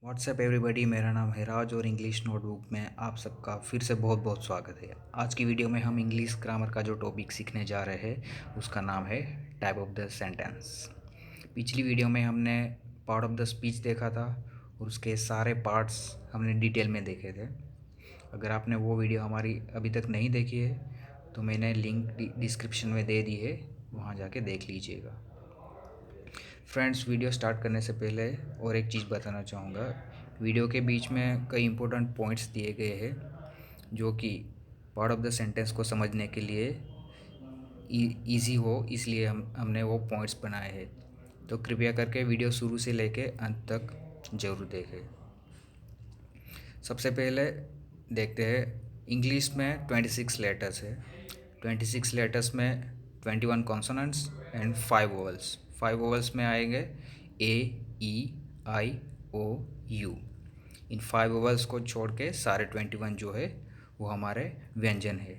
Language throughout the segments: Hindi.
व्हाट्सएप एवरीबॉडी, मेरा नाम है राज और इंग्लिश नोटबुक में आप सबका फिर से बहुत बहुत स्वागत है। आज की वीडियो में हम इंग्लिश ग्रामर का जो टॉपिक सीखने जा रहे हैं उसका नाम है टाइप ऑफ द सेंटेंस। पिछली वीडियो में हमने पार्ट ऑफ द स्पीच देखा था और उसके सारे पार्ट्स हमने डिटेल में देखे थे। अगर आपने वो वीडियो हमारी अभी तक नहीं देखी है तो मैंने लिंक डिस्क्रिप्शन में दे दी है, वहाँ जाके देख लीजिएगा। फ्रेंड्स, वीडियो स्टार्ट करने से पहले और एक चीज़ बताना चाहूँगा। वीडियो के बीच में कई इंपॉर्टेंट पॉइंट्स दिए गए हैं जो कि पार्ट ऑफ द सेंटेंस को समझने के लिए इजी हो, इसलिए हमने वो पॉइंट्स बनाए हैं। तो कृपया करके वीडियो शुरू से लेके अंत तक ज़रूर देखें। सबसे पहले देखते हैं, इंग्लिश में 26 लेटर्स है। 26 लेटर्स में 21 कॉन्सोनेंट्स एंड 5 वोवल्स। 5 वोवल्स में आएंगे ए, ई, आई, ओ, यू। इन 5 वोवल्स को छोड़ के सारे 21 जो है वो हमारे व्यंजन है,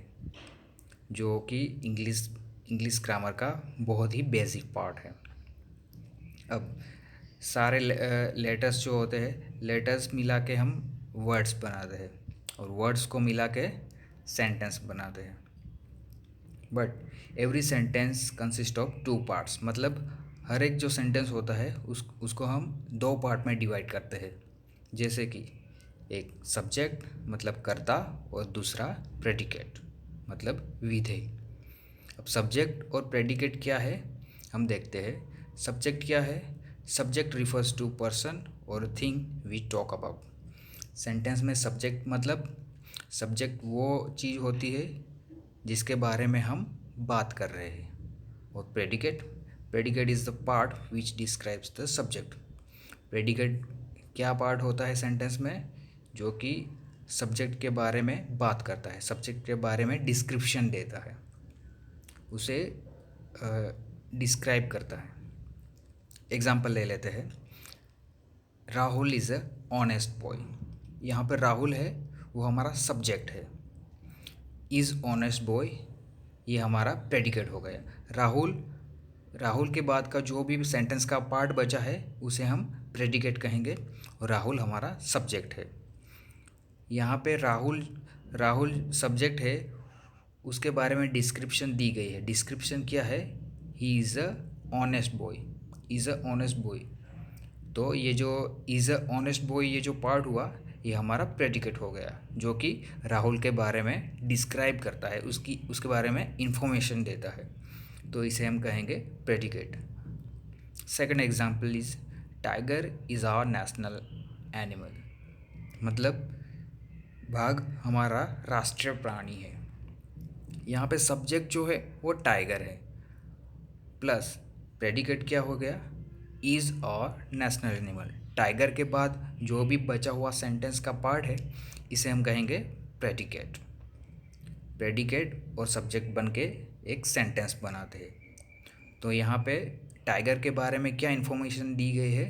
जो कि इंग्लिश ग्रामर का बहुत ही बेसिक पार्ट है। अब सारे लेटर्स जो होते हैं, लेटर्स मिला के हम वर्ड्स बनाते हैं और वर्ड्स को मिला के सेंटेंस बनाते हैं। But every sentence consist of 2 parts, मतलब हर एक जो सेंटेंस होता है उसको हम 2 पार्ट में डिवाइड करते हैं। जैसे कि एक सब्जेक्ट मतलब कर्ता और दूसरा प्रेडिकेट मतलब विधेय। अब सब्जेक्ट और प्रेडिकेट क्या है हम देखते हैं। सब्जेक्ट क्या है? सब्जेक्ट रिफर्स टू पर्सन और thing we talk about. Sentence में सब्जेक्ट मतलब सब्जेक्ट वो चीज़ होती है जिसके बारे में हम बात कर रहे हैं। और predicate, predicate is the part which describes the subject. Predicate क्या पार्ट होता है सेंटेंस में? जो कि सब्जेक्ट के बारे में बात करता है, सब्जेक्ट के बारे में डिस्क्रिप्शन देता है, उसे डिस्क्राइब करता है। एग्जाम्पल ले लेते हैं। Rahul is a honest boy. यहाँ पर राहुल है वो हमारा सब्जेक्ट है। इज़ ऑनेस्ट बॉय ये हमारा प्रेडिकेट हो गया। राहुल के बाद का जो भी सेंटेंस का पार्ट बचा है उसे हम प्रेडिकेट कहेंगे और राहुल हमारा सब्जेक्ट है। यहाँ पे राहुल सब्जेक्ट है, उसके बारे में डिस्क्रिप्शन दी गई है। डिस्क्रिप्शन क्या है? He is a honest boy, is a honest boy. तो ये जो इज़ अ ऑनेस्ट बॉय ये जो पार्ट हुआ ये हमारा प्रेडिकेट हो गया, जो कि राहुल के बारे में डिस्क्राइब करता है, उसके बारे में इंफॉर्मेशन देता है, तो इसे हम कहेंगे predicate. Second example is tiger is our national animal, मतलब बाघ हमारा राष्ट्रीय प्राणी है। यहाँ पे सब्जेक्ट जो है वो टाइगर है, प्लस प्रेडिकेट क्या हो गया? इज़ और नेशनल एनिमल। टाइगर के बाद जो भी बचा हुआ सेंटेंस का पार्ट है इसे हम कहेंगे प्रेडिकेट। प्रेडिकेट और सब्जेक्ट बन के एक सेंटेंस बनाते हैं। तो यहाँ पे टाइगर के बारे में क्या इन्फॉर्मेशन दी गई है?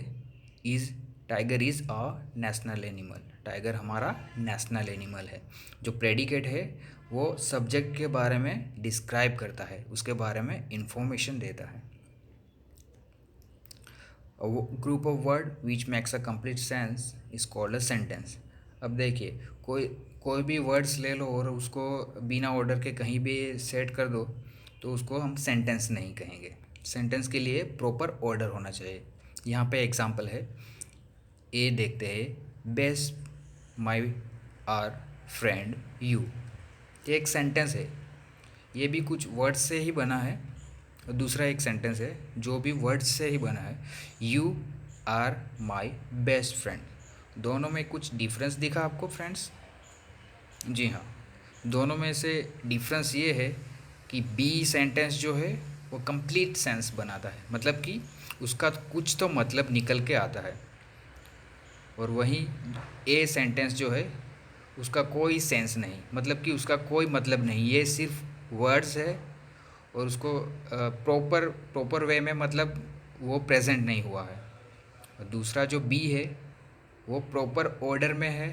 Tiger is a national animal. Tiger हमारा नेशनल एनिमल है। जो प्रेडिकेट है वो सब्जेक्ट के बारे में डिस्क्राइब करता है, उसके बारे में इंफॉर्मेशन देता है। Group of word which makes a complete sense is called a sentence. अब देखिए, कोई भी वर्ड्स ले लो और उसको बिना ऑर्डर के कहीं भी सेट कर दो तो उसको हम सेंटेंस नहीं कहेंगे। सेंटेंस के लिए प्रॉपर ऑर्डर होना चाहिए। यहाँ पे एग्जांपल है, ए देखते हैं, best my are friend you. ये एक सेंटेंस है, ये भी कुछ वर्ड्स से ही बना है। और दूसरा एक सेंटेंस है जो भी वर्ड्स से ही बना है, you are my best friend. दोनों में कुछ डिफरेंस दिखा आपको फ्रेंड्स? जी हाँ, दोनों में से डिफरेंस ये है कि बी सेंटेंस जो है वो कंप्लीट सेंस बनाता है, मतलब कि उसका कुछ तो मतलब निकल के आता है। और वहीं ए सेंटेंस जो है उसका कोई सेंस नहीं, मतलब कि उसका कोई मतलब नहीं, ये सिर्फ वर्ड्स है और उसको प्रॉपर वे में मतलब वो प्रेजेंट नहीं हुआ है। और दूसरा जो बी है वो प्रॉपर ऑर्डर में है,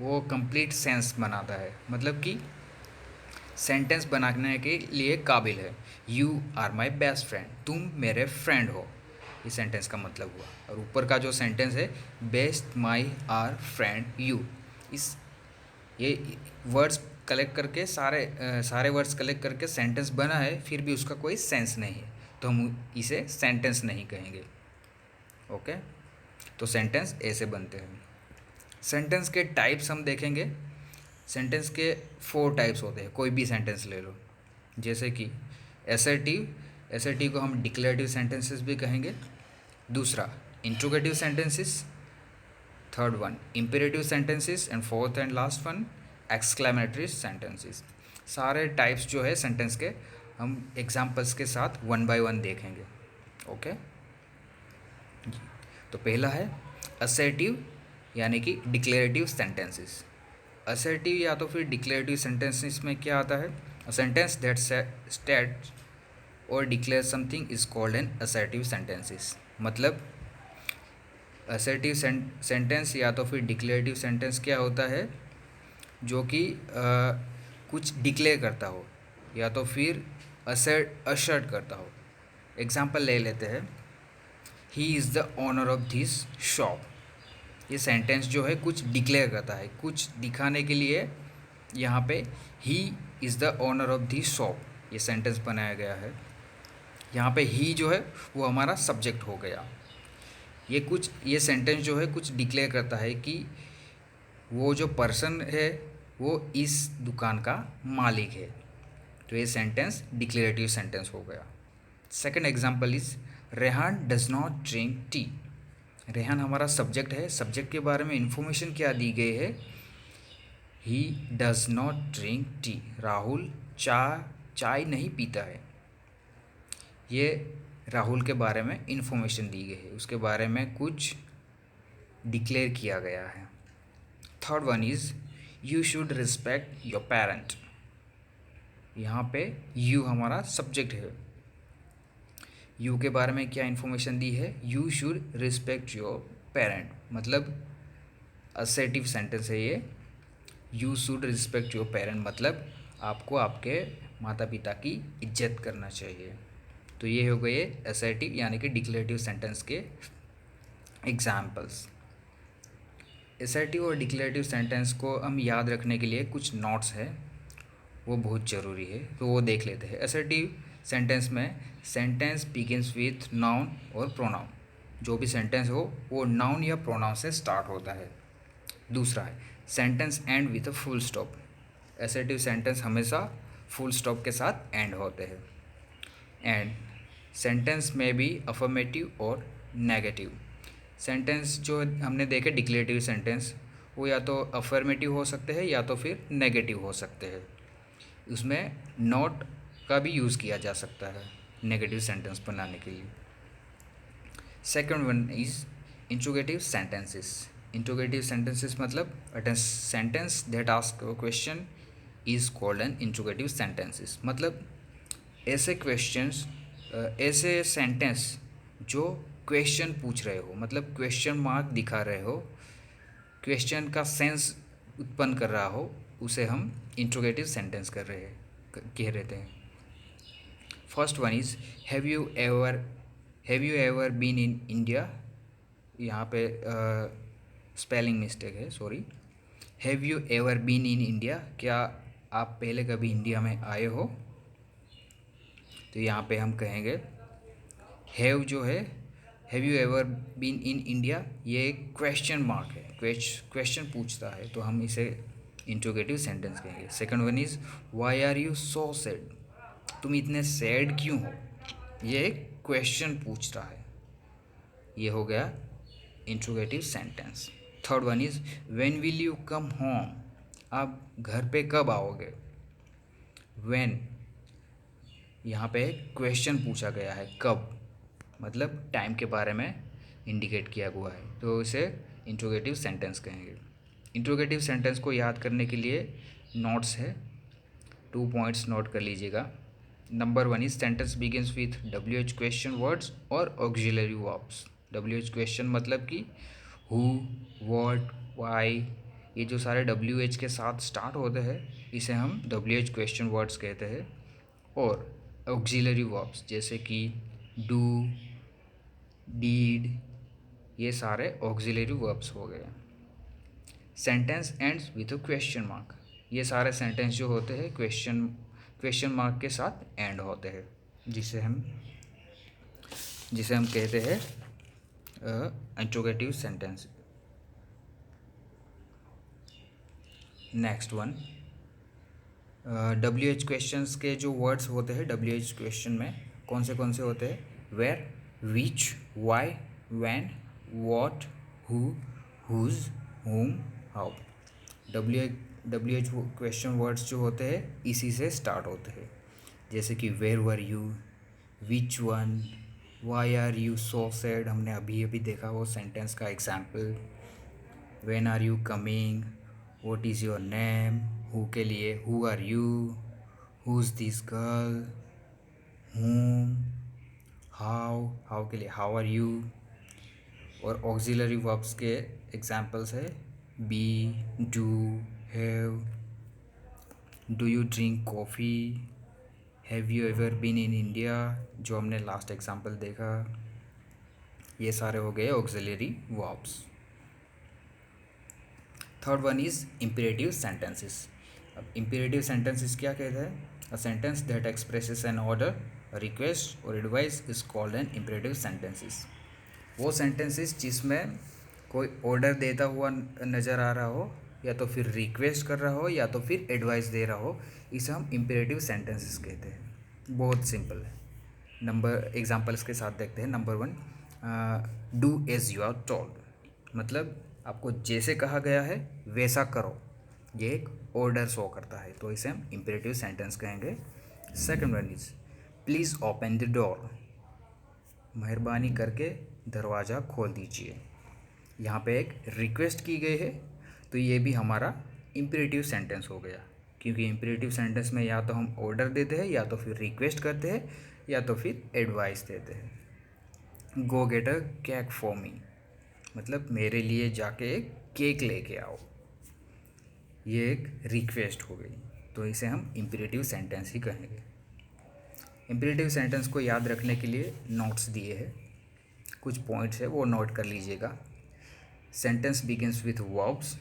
वो कंप्लीट सेंस बनाता है, मतलब कि सेंटेंस बनाने के लिए काबिल है। You are my best friend, तुम मेरे फ्रेंड हो। ये सेंटेंस का मतलब हुआ। और ऊपर का जो सेंटेंस है, best my are friend you, इस ये वर्ड्स कलेक्ट करके सारे वर्ड्स कलेक्ट करके सेंटेंस बना है, फिर भी उसका कोई सेंस नहीं है, तो हम इसे सेंटेंस नहीं कहेंगे। ओके, तो सेंटेंस ऐसे बनते हैं। सेंटेंस के टाइप्स हम देखेंगे। सेंटेंस के 4 टाइप्स होते हैं, कोई भी सेंटेंस ले लो। जैसे कि एसर्टिव को हम डिक्लेरेटिव सेंटेंसेस भी कहेंगे। दूसरा interrogative sentences, third one imperative sentences, and fourth and last one exclamatory sentences. सारे टाइप्स जो है सेंटेंस के हम एग्जांपल्स के साथ 1 बाय 1 देखेंगे। ओके, तो पहला है असर्टिव यानी कि डिक्लेरेटिव सेंटेंसेस। असर्टिव या तो फिर डिक्लेरेटिव सेंटेंसेस में क्या आता है, अ सेंटेंस दैट स्टेट्स और declare something is called N assertive sentences. मतलब असर्टिव सेंटेंस या तो फिर डिक्लेरेटिव सेंटेंस क्या होता है, जो कि कुछ डिक्लेयर करता हो या तो फिर असर्ट करता हो। एग्जाम्पल ले लेते हैं, he is the owner of this shop. ये सेंटेंस जो है कुछ डिक्लेयर करता है, कुछ दिखाने के लिए यहाँ पे he is the owner of this shop ये सेंटेंस बनाया गया है। यहाँ पे ही जो है वो हमारा सब्जेक्ट हो गया। ये सेंटेंस जो है कुछ डिक्लेयर करता है कि वो जो पर्सन है वो इस दुकान का मालिक है, तो ये सेंटेंस डिक्लेरेटिव सेंटेंस हो गया। Second example is Rehan does not drink tea. Rehan हमारा सब्जेक्ट है, सब्जेक्ट के बारे में इंफॉर्मेशन क्या दी गई है, he does not drink tea, Rahul चाय नहीं पीता है। ये राहुल के बारे में इंफॉर्मेशन दी गई है, उसके बारे में कुछ डिक्लेयर किया गया है। Third one is you should respect your parent. यहाँ पे यू हमारा सब्जेक्ट है, यू के बारे में क्या इन्फॉर्मेशन दी है, you should respect your parent, मतलब असर्टिव सेंटेंस है ये। You should respect your parent मतलब आपको आपके माता पिता की इज्जत करना चाहिए। तो ये हो गए असर्टिव यानी कि डिक्लेरेटिव सेंटेंस के एग्जाम्पल्स। असर्टिव और डिक्लेरेटिव सेंटेंस को हम याद रखने के लिए कुछ नोट्स है, वो बहुत ज़रूरी है, तो वो देख लेते हैं। असर्टिव सेंटेंस में सेंटेंस बिगिंस विथ नाउन और प्रोनाउन, जो भी सेंटेंस हो वो नाउन या प्रोनाउन से स्टार्ट होता है। दूसरा है sentence and with a full stop. Assertive sentence हमेशा फुल स्टॉप के साथ एंड होते हैं। एंड सेंटेंस में भी अफर्मेटिव और नेगेटिव। सेंटेंस जो हमने देखे डिक्लेरेटिव सेंटेंस, वो या तो अफर्मेटिव हो सकते हैं या तो फिर नेगेटिव हो सकते हैं। उसमें नॉट का भी यूज़ किया जा सकता है नेगेटिव सेंटेंस बनाने के लिए। Second one is interrogative sentences. Interrogative sentences मतलब a sentence that ask a question is called an interrogative sentences. मतलब ऐसे क्वेश्चंस, ऐसे सेंटेंस जो क्वेश्चन पूछ रहे हो, मतलब क्वेश्चन मार्क दिखा रहे हो, क्वेश्चन का सेंस उत्पन्न कर रहा हो, उसे हम इंट्रोगेटिव सेंटेंस कह रहे थे। First one is have you ever been in India. यहाँ पे स्पेलिंग मिस्टेक है, sorry. Have you ever been in India, क्या आप पहले कभी इंडिया में आए हो। तो यहाँ पे हम कहेंगे हैव जो है, have you ever been in India, ये एक क्वेश्चन मार्क है, क्वेश्चन पूछता है, तो हम इसे इंट्रोगेटिव सेंटेंस कहेंगे। Second one is why are you so sad, तुम इतने सैड क्यों हो, ये एक क्वेश्चन पूछ रहा है, ये हो गया interrogative sentence. Third one is when will you come home, आप घर पे कब आओगे। व्हेन यहाँ पे क्वेश्चन पूछा गया है, कब मतलब टाइम के बारे में इंडिकेट किया हुआ है, तो इसे इंट्रोगेटिव सेंटेंस कहेंगे। इंट्रोगेटिव सेंटेंस को याद करने के लिए नोट्स है, 2 पॉइंट्स नोट कर लीजिएगा। Number one is sentence begins with WH question words और ऑक्सिलरी वर्ब्स। WH क्वेश्चन मतलब कि हु, व्हाट, व्हाई, ये जो सारे WH के साथ स्टार्ट होते हैं इसे हम WH क्वेश्चन वर्ड्स कहते हैं। और ऑक्सिलरी वर्ब्स जैसे कि डू, डीड, ये सारे ऑक्सिलरी वर्ब्स हो गए। Sentence ends with a question mark, ये सारे सेंटेंस जो होते हैं क्वेश्चन मार्क के साथ एंड होते हैं, जिसे हम कहते हैं interrogative sentence. Next one, WH questions के जो वर्ड्स होते हैं WH क्वेश्चन में कौन से होते हैं? Where, which, why, when, what, who, whose, whom, how. WH question words जो होते हैं इसी से स्टार्ट होते हैं, जैसे कि where were you, which one, why are you so sad, हमने अभी अभी देखा वो सेंटेंस का example. When are you coming, what is your name, who के लिए who are you, who is this girl, whom, how के लिए हाउ आर यू। और ऑक्सिलरी वर्ब्स के एग्जाम्पल्स है be, do, have, do you drink coffee, have you ever been in India, जो हमने लास्ट एग्जाम्पल देखा। ये सारे हो गए auxiliary verbs. Third one is imperative sentences. अब इम्पेरेटिव सेंटेंसेस क्या कहते हैं? A sentence that expresses an order, request और advice is called an imperative sentences. वो सेंटेंसेस जिसमें कोई ऑर्डर देता हुआ नज़र आ रहा हो, या तो फिर रिक्वेस्ट कर रहा हो, या तो फिर एडवाइस दे रहा हो, इसे हम इम्पेरेटिव सेंटेंसेस कहते हैं। बहुत सिंपल है। नंबर एग्जांपल्स के साथ देखते हैं। Number 1, do as you are told, मतलब आपको जैसे कहा गया है वैसा करो, ये एक ऑर्डर शो करता है, तो इसे हम इम्पेरेटिव सेंटेंस कहेंगे। Second one is please open the door, मेहरबानी करके दरवाज़ा खोल दीजिए। यहाँ पे एक रिक्वेस्ट की गई है, तो ये भी हमारा इम्पेरेटिव सेंटेंस हो गया, क्योंकि इम्पेरेटिव सेंटेंस में या तो हम ऑर्डर देते हैं, या तो फिर रिक्वेस्ट करते हैं, या तो फिर एडवाइस देते हैं। गो get a cake for me, मतलब मेरे लिए जाके एक केक लेके आओ, ये एक रिक्वेस्ट हो गई, तो इसे हम इम्पेरेटिव सेंटेंस ही कहेंगे। इम्पेरेटिव सेंटेंस को याद रखने के लिए नोट्स दिए हैं, कुछ पॉइंट्स है वो नोट कर लीजिएगा। सेंटेंस बिगिंस विथ वर्ब्स,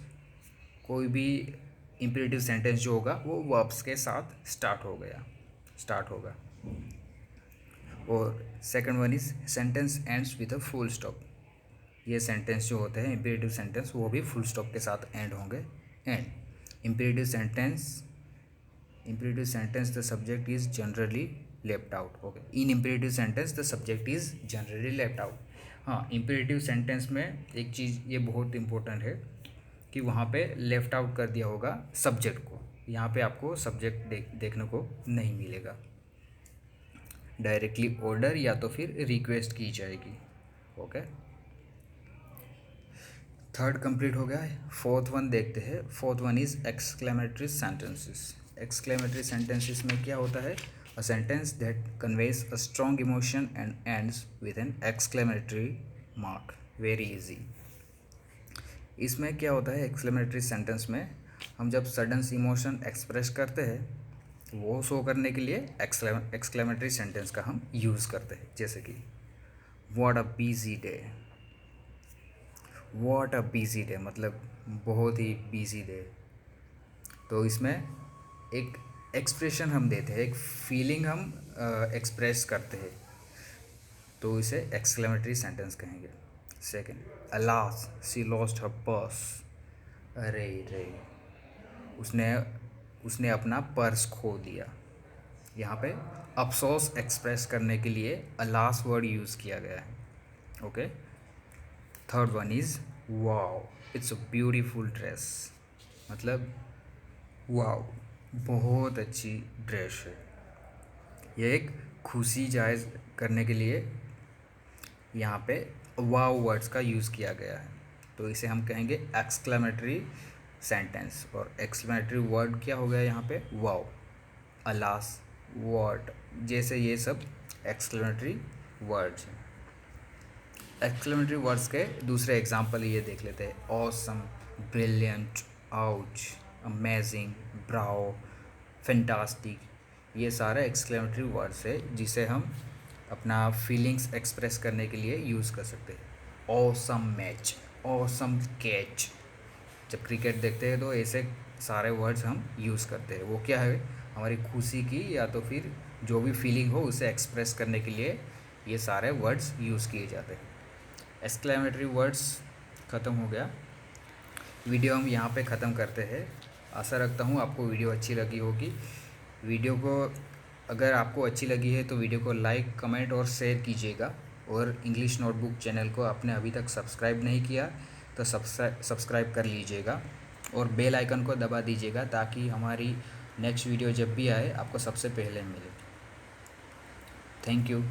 कोई भी इम्पेरेटिव सेंटेंस जो होगा वो वर्ब्स के साथ स्टार्ट होगा। और second one is sentence ends with a full stop, ये सेंटेंस जो होते हैं इम्पेरेटिव सेंटेंस वो भी फुल स्टॉप के साथ एंड होंगे। And imperative sentence the subject is generally left out. Okay, in imperative sentence the subject is generally left out. हाँ, इम्पेरेटिव सेंटेंस में एक चीज़ ये बहुत इंपॉर्टेंट है कि वहाँ पे लेफ्ट आउट कर दिया होगा सब्जेक्ट को, यहाँ पे आपको सब्जेक्ट देखने को नहीं मिलेगा, डायरेक्टली ऑर्डर या तो फिर रिक्वेस्ट की जाएगी। ओके, थर्ड कंप्लीट हो गया है। फोर्थ वन देखते हैं। Fourth one is exclamatory sentences. Exclamatory sentences में क्या होता है? A sentence that conveys a strong emotion and ends with an exclamatory mark. Very easy. इसमें क्या होता है एक्सक्लेमेटरी सेंटेंस में, हम जब सडन इमोशन एक्सप्रेस करते हैं वो शो करने के लिए एक्सक्लेमेटरी सेंटेंस का हम यूज़ करते हैं, जैसे कि what a busy day. What a busy day मतलब बहुत ही बिजी डे, तो इसमें एक एक्सप्रेशन हम देते हैं, एक फीलिंग हम एक्सप्रेस करते हैं, तो इसे एक्सक्लेमेटरी सेंटेंस कहेंगे। Second, alas she lost her purse, अरे रे उसने उसने अपना पर्स खो दिया। यहाँ पे अफसोस एक्सप्रेस करने के लिए अलास वर्ड यूज़ किया गया है। Okay, third one is wow it's a beautiful dress, मतलब वाओ बहुत अच्छी ड्रेस है। ये एक खुशी जायज़ करने के लिए यहाँ पे वाओ वर्ड्स का यूज़ किया गया है, तो इसे हम कहेंगे एक्सक्लेमेटरी सेंटेंस। और एक्सक्लेमेटरी वर्ड क्या हो गया यहाँ पे? वाओ, अलास, व्हाट, जैसे ये सब एक्सक्लेमेटरी वर्ड्स हैं। एक्सक्लेमेटरी वर्ड्स के दूसरे एग्जाम्पल ये देख लेते हैं। Awesome, brilliant, ouch, amazing, ब्राओ, fantastic, ये सारे एक्सक्लेमेटरी वर्ड्स है जिसे हम अपना फीलिंग्स एक्सप्रेस करने के लिए यूज़ कर सकते हैं। Awesome match, awesome catch. जब क्रिकेट देखते हैं तो ऐसे सारे वर्ड्स हम यूज़ करते हैं। वो क्या है, हमारी खुशी की या तो फिर जो भी फीलिंग हो उसे एक्सप्रेस करने के लिए ये सारे वर्ड्स यूज़ किए जाते हैं। एक्सक्लेमेटरी वर्ड्स ख़त्म हो गया। वीडियो हम यहाँ पे ख़त्म करते हैं। आशा रखता हूँ आपको वीडियो अच्छी लगी होगी। वीडियो को अगर आपको अच्छी लगी है तो वीडियो को लाइक, कमेंट और शेयर कीजिएगा। और इंग्लिश नोटबुक चैनल को आपने अभी तक सब्सक्राइब नहीं किया तो सब्सक्राइब कर लीजिएगा और बेल आइकन को दबा दीजिएगा ताकि हमारी नेक्स्ट वीडियो जब भी आए आपको सबसे पहले मिले। Thank you.